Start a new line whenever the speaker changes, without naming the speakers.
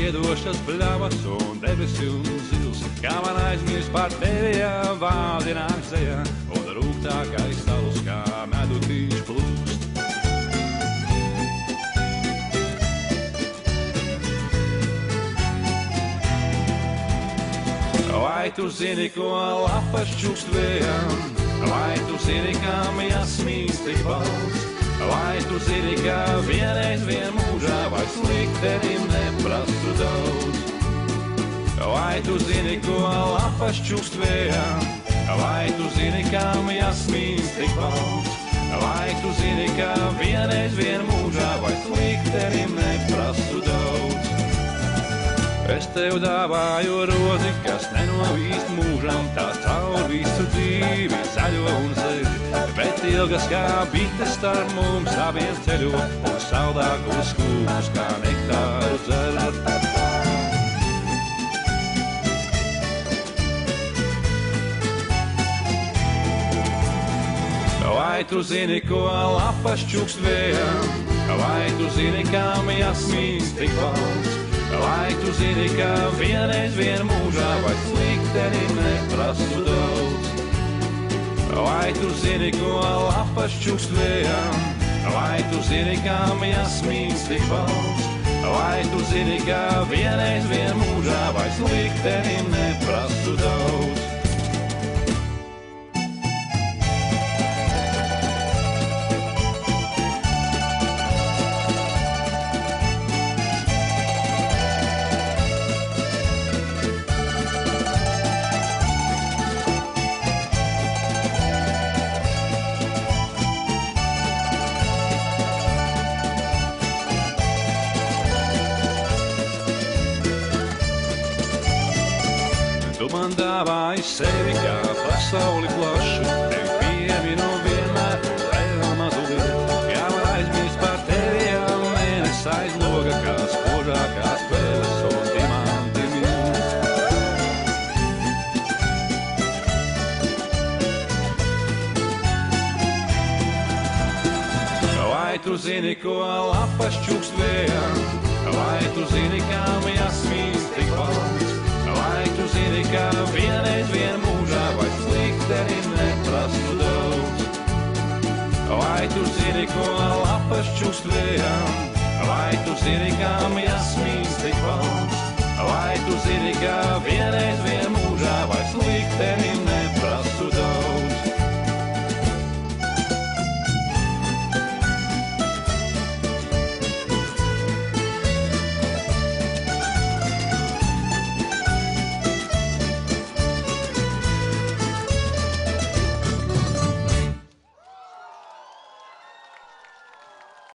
spiedošas pļavas un debesi un zils, kā man aizmirst par tevi, ja vārdi nāk sejā, un rūgtākais stalus, kā medutiņš plūst. Vai tu zini, ko lapas čukst vējām? Vai tu zini, kam jāsmīst tik balts? Vai tu zini, ka vienreiz vien mūžā vairs liktenim neprasu daudz? Vai tu zini, ko lapas čukst vējām? Vai tu zini, kam jāsmīst tik balts? Vai tu zini, ka vienreiz vien mūžā vairs liktenim neprasu daudz? Es tev dāvāju rozi, kas nenovīst mūžam, tās caur visu dzīvi zaļo un zeļ, bet ilgas kā bites starp mums abiem ceļo, un saldākos kūmus kā nektāru dzer. Vai tu zini, ko lapas čukst vējām? Vai tu zini, kam jāsmīst tik balts? Vai tu zini, ka vienreiz vien mūžā vairs liktenim neprasu daudz? Vai tu zini, ko lapas čukst vējām? Vai tu zini, kam jāsmīst tik balts? Vai tu zini, ka vienreiz vien mūžā vairs liktenim neprasu daudz? Tu man dāvāji sevi kā pasauli plašu, tevi pieminu vienmēr, vēl mazliet, kā var aizmirst par tevi, ja mēnes aizloga, kā spožākās vēles un dimanti mīl. Vai tu zini, ko lapas čukst vējām? Vai tu zini, kam jāsmīst tik balts? Vai tu zini, ka vienreiz vien mūžā vairs liktenim neprasu daudz? Vai tu zini, ko lapas čukst vējām? Vai tu zini, kam jāsmīst tik balts? Vai tu zini, ka vienreiz